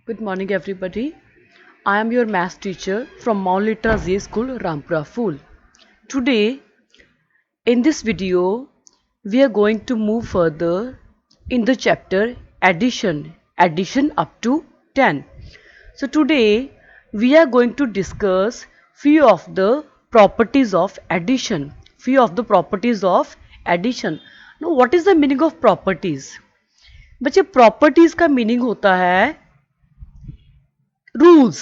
Good morning, everybody. I am your math teacher from Mount Litra Z School, Rampura Fool. Today, in this video, we are going to move further in the chapter addition up to 10. So today, we are going to discuss few of the properties of addition. Now, what is the meaning of properties? बच्चे properties का meaning होता है rules,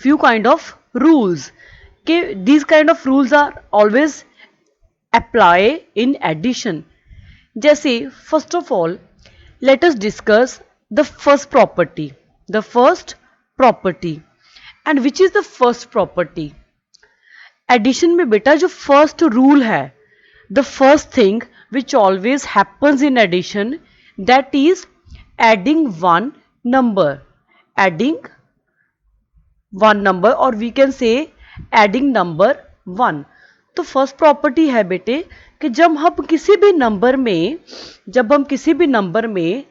few kind of rules. Okay, these kind of rules are always apply in addition. जैसे first of all let us discuss the first property. And which is the first property? Addition में बेटा जो first rule है, the first thing which always happens in addition, that is adding one number or we can say adding number 1. तो first property है बेटे कि जब हम किसी भी नंबर में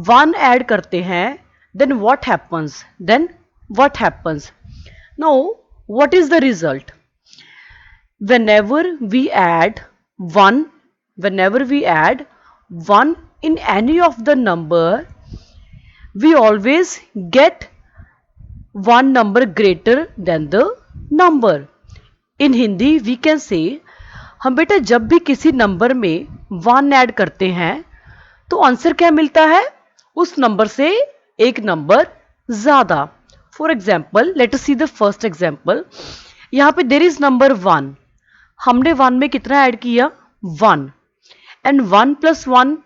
1 ऐड करते हैं, then what happens? Now what is the result? Whenever we add 1 in any of the number, we always get one number greater than the number. In Hindi we can say, हम बेटा जब भी किसी number में 1 add करते हैं तो answer क्या मिलता है? उस नंबर से एक नंबर ज्यादा. For example let us see the first example. यहां पे देयर इज नंबर 1. हमने 1 में कितना ऐड किया? 1. And 1 + 1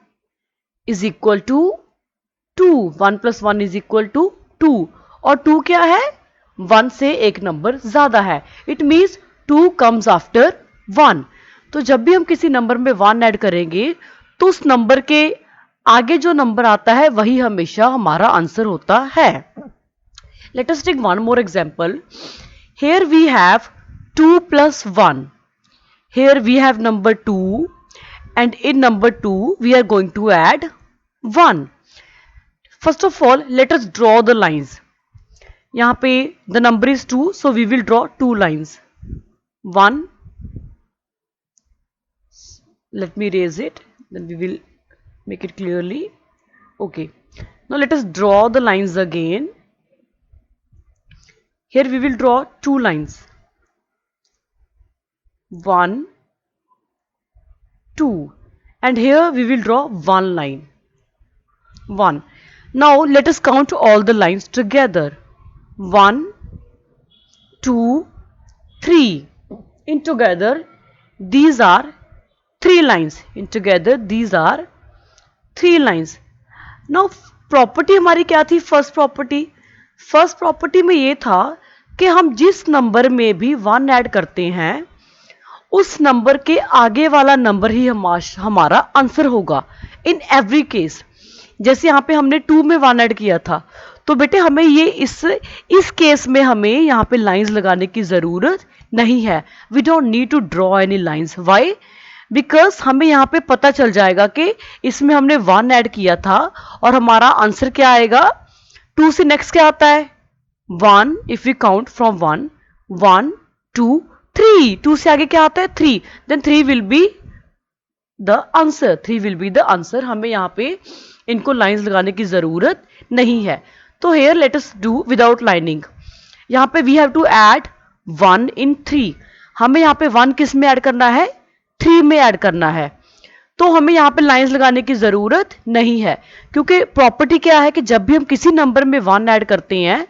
is equal to 2. 1 + 1 is equal to 2. और 2 क्या है? 1 से एक नंबर ज्यादा है. It means 2 comes after 1. तो जब भी हम किसी नंबर में 1 ऐड करेंगे तो उस नंबर के आगे जो नंबर आता है वही हमेशा हमारा आंसर होता है. Let us take one more example. Here we have 2 + 1. Here we have number 2 and in number 2 we are going to add 1. First of all let us draw the lines. यहाँ पे the number is 2, so we will draw 2 lines. 1, let me erase it, then we will make it clearly. Okay, now let us draw the lines again. Here we will draw 2 lines. 1, 2, and here we will draw 1 line. 1. Now let us count all the lines together. 1, 2, 3. In together these are 3 lines. Now property हमारी क्या थी? First property में ये था कि हम जिस number में भी 1 ऐड करते हैं उस नंबर के आगे वाला नंबर ही हमारा आंसर होगा इन एवरी केस. जैसे यहाँ पे हमने 2 में 1 ऐड किया था तो बेटे हमें ये इस केस में हमें यहाँ पे लाइंस लगाने की जरूरत नहीं है. We don't need to draw any lines. Why? Because हमें यहाँ पे पता चल जाएगा कि इसमें हमने 1 ऐड किया था और हमारा आंसर क्या आएगा. 2 से नेक्स्ट क्या आता है? 1. If we count from 1, 1, 2, 3. 2 से आगे क्या आता है? 3. Then 3 will be the answer. हमें यहाँ पे इनको लाइंस लगाने की जरूरत नहीं है. तो here let us do without lining. यहाँ पे we have to add 1 in 3. हमें यहाँ पे 1 किस में ऐड करना है? 3 में ऐड करना है. तो हमें यहाँ पे लाइंस लगाने की जरूरत नहीं है क्योंकि प्रॉपर्टी क्या है कि जब भी हम किसी नंबर में 1 ऐड करते हैं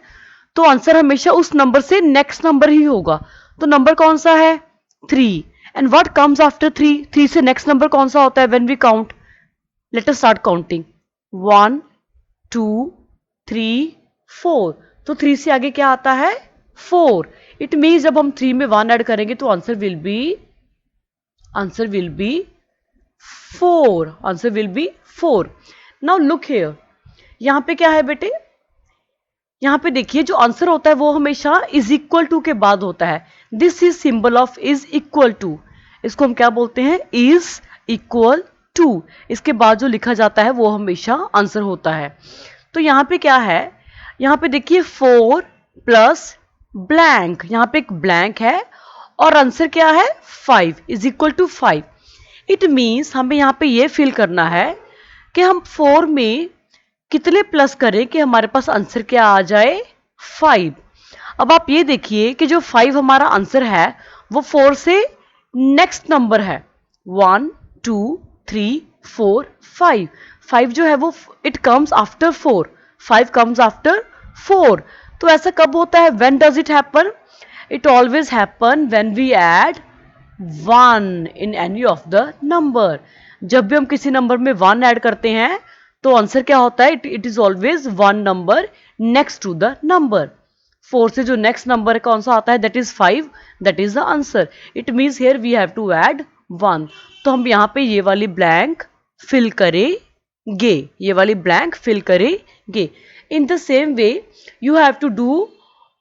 तो आंसर हमेशा उस नंबर से नेक्स्ट नंबर ही होगा. तो नंबर कौन सा है? 3. And what comes after 3? 3 से नेक्स्ट नंबर कौन सा होता है? When we count, let us start counting. 1, 2, 3, 4. तो 3 से आगे क्या आता है? 4. इट मीन्स जब हम 3 में 1 ऐड करेंगे तो answer will be 4. Now look here. यहां पे क्या है बेटे? यहां पे देखिए जो आंसर होता है वो हमेशा इज इक्वल टू के बाद होता है. This is symbol of is equal to. इसको हम क्या बोलते हैं? Is equal to. इसके बाद जो लिखा जाता है वो हमेशा आंसर होता है. तो यहां पे क्या है? यहाँ पे देखिए 4 प्लस ब्लैंक, यहाँ पे एक ब्लैंक है और आंसर क्या है 5 is equal to 5। It means हमें यहाँ पे ये फिल करना है कि हम 4 में कितने प्लस करें कि हमारे पास आंसर क्या आ जाए 5। अब आप ये देखिए कि जो 5 हमारा आंसर है वो 4 से नेक्स्ट नंबर है 1 2 3 4 5। 5 जो है वो it comes after 4, 5 comes after 4। तो ऐसा कब होता है, when does it happen? It always happen when we add 1 in any of the number. जब भी हम किसी नंबर में 1 ऐड करते हैं तो आंसर क्या होता है, it is always 1 number next to the number. 4 से जो नेक्स्ट नंबर कौन सा आता है, that is 5, that is the answer. It means here we have to add 1। तो हम यहाँ पे ये वाली ब्लैंक फिल करेंगे, ये वाली ब्लैंक फिल करेंगे। In the same way you have to do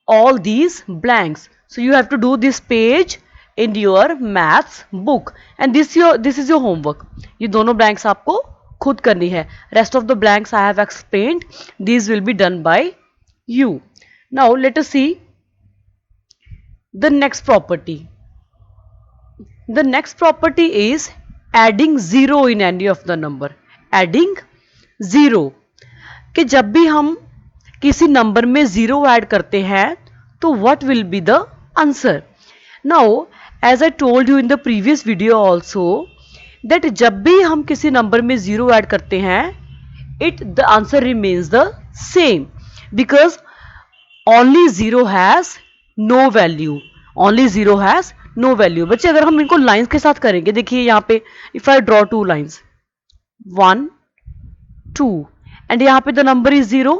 all these blanks. So you have to do this page in your maths book and this is your homework. ये दोनों blanks आपको खुद करनी है. Rest of the blanks I have explained. These will be done by you. Now let us see the next property. The next property is adding zero in any of the number. Adding zero. कि जब भी हम किसी number में zero add करते हैं तो what will be the answer. Now as I told you in the previous video also that जब भी हम किसी नंबर में जीरो ऐड करते हैं it the answer remains the same because only zero has no value, only zero has no value. बच्चे अगर हम इनको लाइंस के साथ करेंगे, देखिए यहाँ पे if I draw 2 lines 1 2 and यहाँ पे the number is 0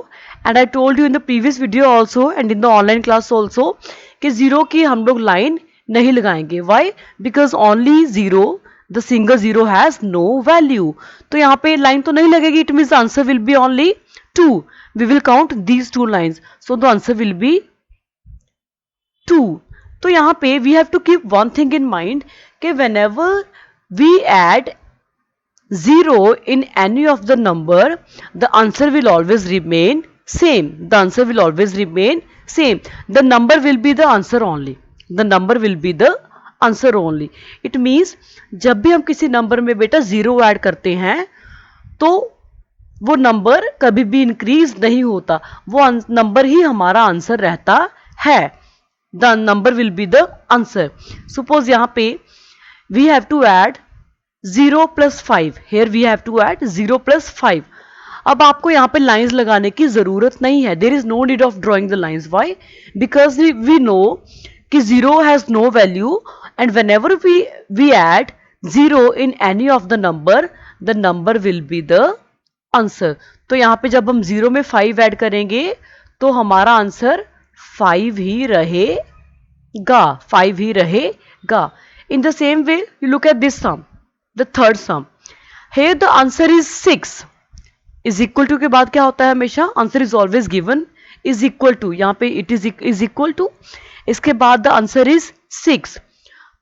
and I told you in the previous video also and in the online class also कि 0 की हम लोग लाइन नहीं लगाएंगे। Why? Because only 0, the single 0 has no value. तो यहाँ पे लाइन तो नहीं लगेगी, it means the answer will be only 2. We will count these 2 lines. So the answer will be 2. तो यहाँ पे we have to keep one thing in mind कि whenever we add 0 in any of the number, the answer will always remain same. The answer will always remain same. The number will be the answer only. The number will be the answer only. It means जब भी हम किसी number में बेटा zero add करते हैं तो वो नंबर कभी भी इंक्रीज नहीं होता, वो नंबर ही हमारा आंसर रहता है। The number will be the answer. Suppose यहाँ पे we have to add 0 plus 5. Here we have to add 0 plus 5. अब आपको यहाँ पे लाइंस लगाने की जरूरत नहीं है. There is no need of drawing the lines. Why? Because we know कि 0 has no value and whenever we add 0 in any of the number will be the answer. तो यहाँ पे जब हम 0 में 5 ऐड करेंगे तो हमारा आंसर 5 ही रहेगा, 5 ही रहेगा. In the same way, you look at this sum. The third sum. Here the answer is 6. Is equal to के बाद क्या होता है हमेशा? Answer is always given is equal to. यहाँ पे it is equal to. इसके बाद the answer is 6.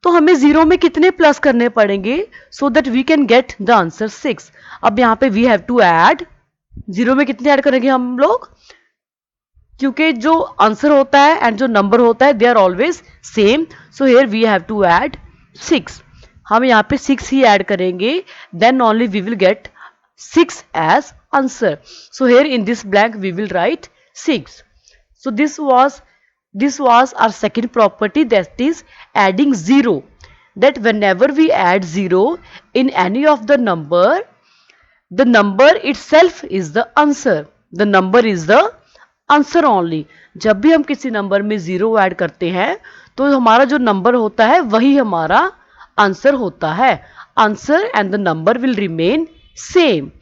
तो हमें 0 में कितने प्लस करने पड़ेंगे so that we can get the answer 6. अब यहाँ पे we have to add 0 में कितने ऐड करेंगे हम लोग, क्योंकि जो आंसर होता है एंड जो नंबर होता है they are always same. So here we have to add 6. हम यहाँ पे 6 ही ऐड करेंगे, then only we will get 6 as answer. So here in this blank we will write 6. So this was our second property, that is adding 0. That whenever we add 0 in any of the number itself is the answer. The number is the answer only. जब भी हम किसी number में 0 add करते हैं तो हमारा जो नंबर होता है वही हमारा आंसर होता है. Answer and the number will remain same.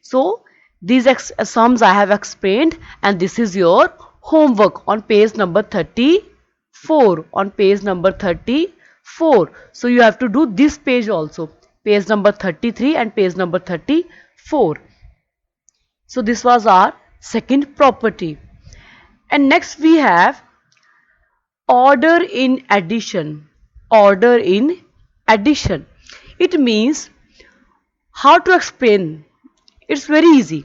So these sums I have explained and this is your homework on page number 34. On page number 34. So you have to do this page also, page number 33 and page number 34. So this was our second property. And next we have order in addition. Order in addition. It means how to explain. It's very easy.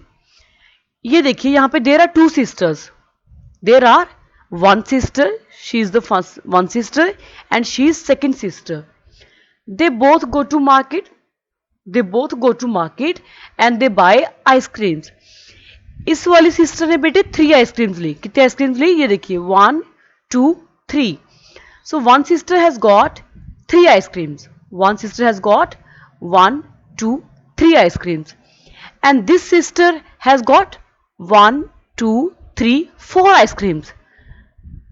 ये देखिए यहाँ पे there are two sisters. There are one sister, she is the first one sister, and she is second sister. They both go to market. And they buy ice creams. इस वाली sister ने बेटे 3 ice creams ली. कितने ice creams ली? ये देखिए 1 2 3. So one sister has got 3 ice creams. One sister has got 1 2 3 ice creams. And this sister has got 1 2 3 4 ice creams.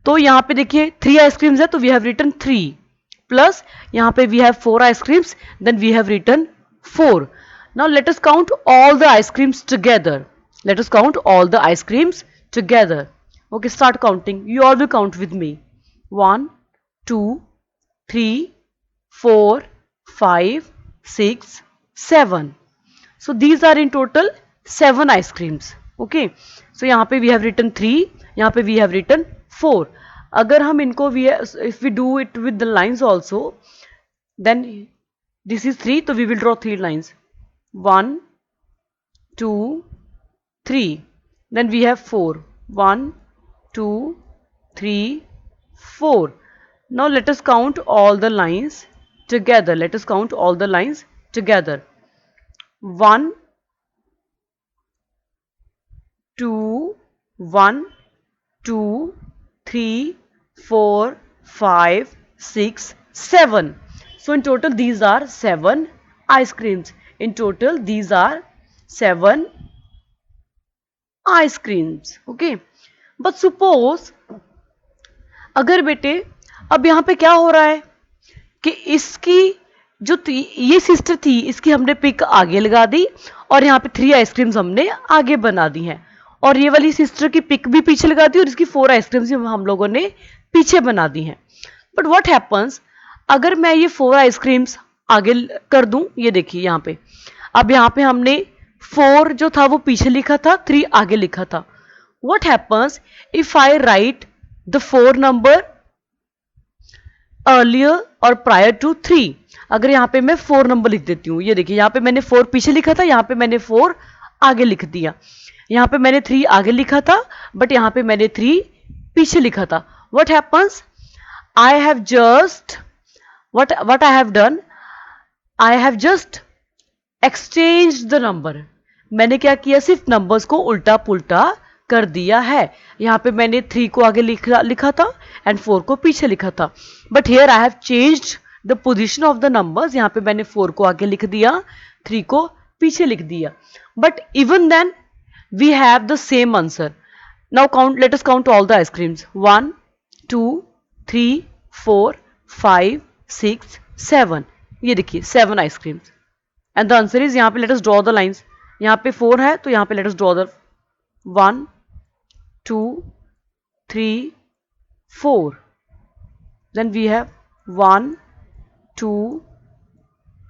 तो यहाँ पे देखिए 3 आइसक्रीम्स है, तो वी हैव रिटन 3 प्लस यहाँ पे we have 4 ice creams, then we have written 4. Now let us count all the ice creams together. Let us count all the ice creams together. Okay, start counting. You all will count with me. 1 2 3 4 5 6 7. So these are in total 7 ice creams. Okay, so यहाँ पे we have written 3, यहाँ पे we have written 4. अगर हम इनको if we do it with the lines also, then this is 3, so we will draw 3 lines. 1 2 3. Then we have 4. 1 2 3 4. Now let us count all the lines together. Let us count all the lines together. 1 2 1 2 3 4 5 6 7. So in total these are 7 ice creams. In total these are 7 ice creams. Okay, but suppose अगर बेटे अब यहाँ पे क्या हो रहा है कि इसकी जो ये सिस्टर थी, इसकी हमने पिक आगे लगा दी और यहाँ पे 3 आइसक्रीम्स हमने आगे बना दी हैं, और ये वाली सिस्टर की पिक भी पीछे लगा दी और इसकी 4 आइसक्रीम्स हम लोगों ने पीछे बना दी हैं. बट व्हाट हैपन्स अगर मैं ये 4 आइसक्रीम्स आगे कर दूं? ये देखिए यहाँ पे, अब यहाँ पे हमने 4 जो था वो पीछे लिखा था, 3 आगे लिखा था. What happens if I right the 4 number earlier और प्रायर टू 3? अगर यहाँ पे मैं 4 नंबर लिख देती हूँ, ये देखिए यहाँ पे मैंने 4 पीछे लिखा था, यहाँ पे मैंने 4 आगे लिख दिया. यहाँ पे मैंने 3 आगे लिखा था, बट यहाँ पे मैंने 3 पीछे लिखा था. What happens I have just what I have done, I have just exchanged the number. मैंने क्या किया? सिर्फ नंबर्स को उल्टा पुल्टा कर दिया है. यहाँ पे मैंने 3 को आगे लिखा था एंड 4 को पीछे लिखा था, but here I have changed the position of the numbers. यहाँ पे मैंने 4 को आगे लिख दिया, 3 को पीछे लिख दिया, but even then we have the same answer. Now count, let us count all the ice creams. 1 2 3 4 5 6 7. ये देखिए 7 ice creams and the answer is, यहाँ पे let us draw the lines. यहाँ पे 4 है तो यहाँ पे let us draw the 1 2 3 4. Then we have 1 2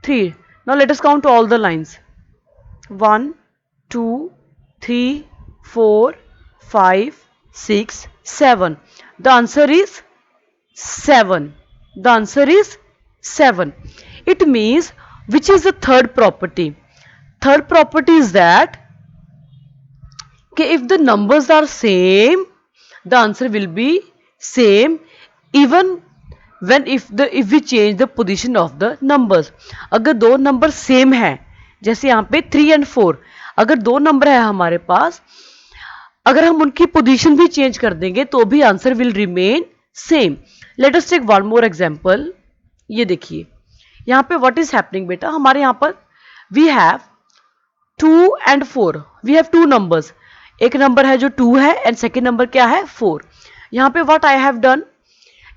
3. Now let us count all the lines. 1 2 3 4 5 6 7. The answer is 7. The answer is 7. It means, which is the third property? Third property is that if the numbers are same, the answer will be same even when if we change the position of the numbers. अगर दो number same है, जैसे यहाँ पे 3 and 4, अगर दो number है हमारे पास, अगर हम उनकी पोजीशन भी चेंज कर देंगे तो भी answer will remain same. Let us take one more example. ये देखिए यहाँ पे व्हाट इज हैपनिंग बेटा, हमारे यहाँ पर we have 2 and 4. We have 2 numbers. एक नंबर है जो 2 है एंड सेकेंड नंबर क्या है? 4. यहाँ पे व्हाट आई हैव डन,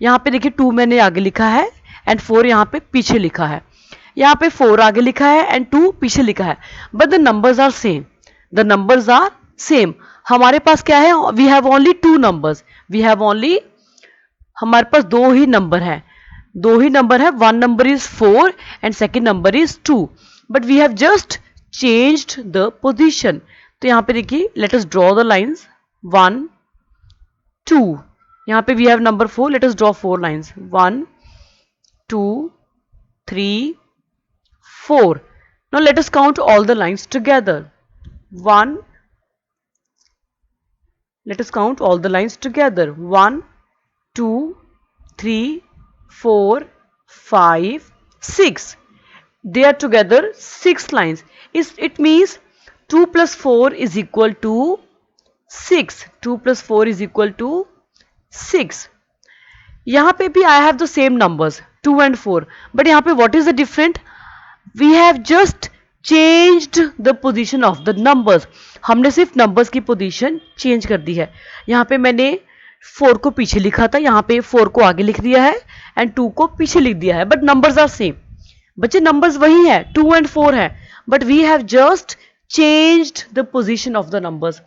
यहाँ पे देखिए 2 मैंने आगे लिखा है एंड 4 यहाँ पे पीछे लिखा है. यहाँ पे 4 आगे लिखा है एंड 2 पीछे लिखा है, but the numbers are same. The numbers are same. हमारे पास क्या है? We have only 2 numbers. We have only, हमारे पास दो ही नंबर है. One number is 4 and second number is 2, but we have just changed the position. तो यहाँ पे देखिए let us draw the lines. 1 2. यहाँ पे we have number 4. Let us draw 4 lines. 1 2 3 4. Now let us count all the lines together. 1 Let us count all the lines together. 1, 2, 3, 4, 5, 6. They are together 6 lines. It means 2 plus 4 is equal to 6. 2 plus 4 is equal to 6. यहाँ पे भी I have the same numbers 2 and 4. But यहाँ पे what is the different? We have just changed the position of the numbers. हमने सिर्फ numbers की position change कर दी है. यहाँ पे मैंने 4 को पीछे लिखा था, यहाँ पे 4 को आगे लिख दिया है and 2 को पीछे लिख दिया है. But numbers are same. बच्चे numbers वही है 2 and 4 है. But we have just changed the position of the numbers.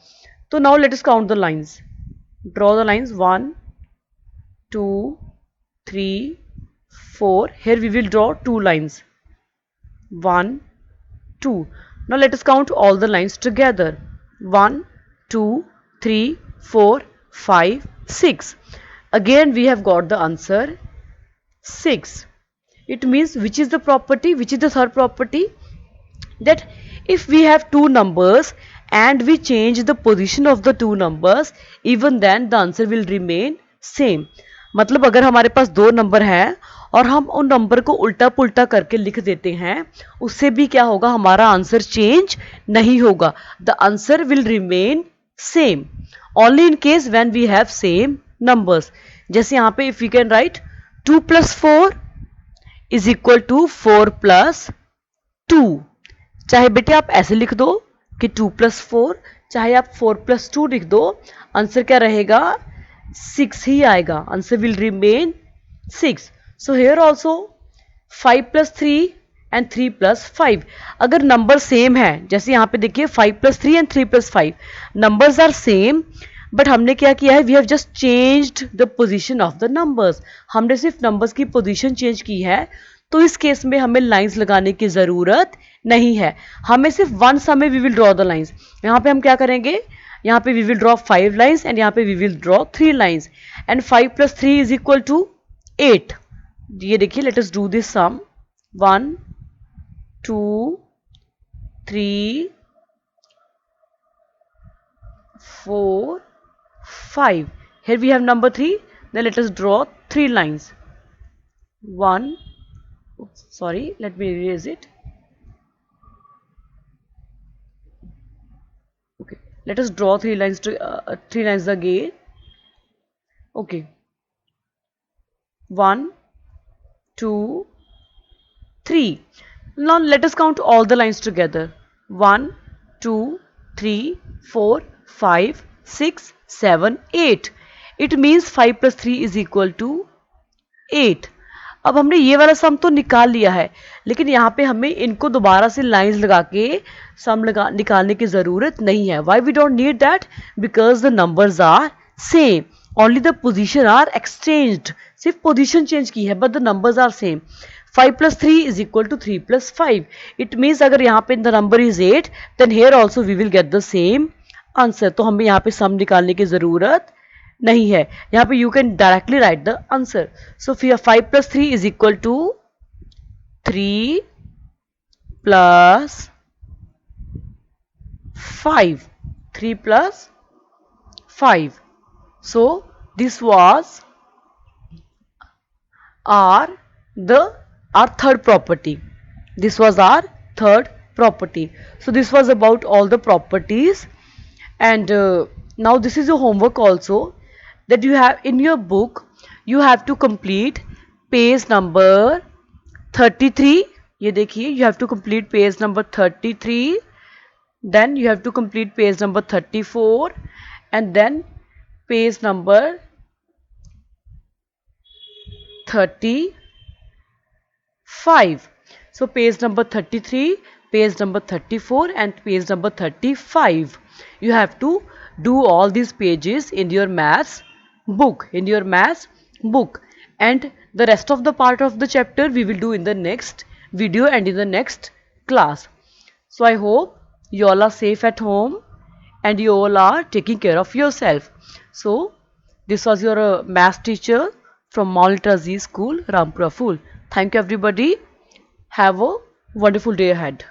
So now let us count the lines. Draw the lines 1, 2, 3, 4. Here we will draw 2 lines. 1, 2. Now let us count all the lines together. 1, 2, 3, 4, 5, 6. Again we have got the answer 6. It means which is the property? Which is the third property? That if we have two numbers and we change the position of the two numbers, even then the answer will remain same. मतलब अगर हमारे पास दो number हैं और हम उन number को उल्टा पुल्टा करके लिख देते हैं, उससे भी क्या होगा, हमारा आंसर चेंज नहीं होगा. The answer will remain same only in case when we have same numbers. जैसे यहाँ पे if we can write 2 plus 4 is equal to 4 plus 2. चाहे बेटे आप ऐसे लिख दो कि 2 plus 4, चाहे आप 4 plus 2 लिख दो, आंसर क्या रहेगा, 6 ही आएगा. Answer will remain 6. So here also 5 plus 3 and 3 plus 5. अगर नंबर सेम है, जैसे यहाँ पे देखिए 5 plus 3 and 3 plus 5, numbers are same, but हमने क्या किया है, we have just changed the position of the numbers. हमने सिर्फ नंबर्स की पोजीशन चेंज की है, तो इस केस में हमें लाइंस लगाने की ज़रूरत नहीं है. हमें सिर्फ वन समय we will draw the lines. यहाँ पे हम क्या करेंगे, यहाँ पे we will draw 5 lines and यहाँ पे we will draw 3 lines. And 5 plus 3 is equal to 8. ये देखिए, let us do this sum. 1, 2, 3, 4, 5. Here we have number 3. Then let us draw 3 lines. 1, sorry, let me erase it. Okay, let us draw 3 lines to 3 lines again. Okay, 1, 2, 3. Now let us count all the lines together. 1, 2, 3, 4, 5, 6, 7, 8. It means 5 plus 3 is equal to 8. अब हमने ये वाला सम तो निकाल लिया है, लेकिन यहाँ पे हमें इनको दोबारा से लाइंस लगा के सम निकालने की ज़रूरत नहीं है. Why we don't need that? Because the numbers are same, only the position are exchanged. सिर्फ पोजीशन चेंज की है, but the numbers are same. 5 plus 3 is equal to 3 plus 5. It means अगर यहाँ पे the number is 8, then here also we will get the same answer. तो हमें यहाँ पे सम निकालने की ज़रूरत नहीं है. यहाँ पे you can directly write the answer. So 5 plus 3 is equal to 3 plus 5. 3 plus 5. So this was our third property. This was our third property. So this was about all the properties. And now this is a homework also, that you have in your book. You have to complete page number 33. ये देखिए, you have to complete page number 33. Then you have to complete page number 34, and then page number 35. So page number 33, page number 34 and page number 35. You have to do all these pages in your maths book, and the rest of the part of the chapter we will do in the next video and in the next class. So I hope you all are safe at home and you all are taking care of yourself. So this was your maths teacher from Mount Tazi School, Rampura Phul. Thank you everybody. Have a wonderful day ahead.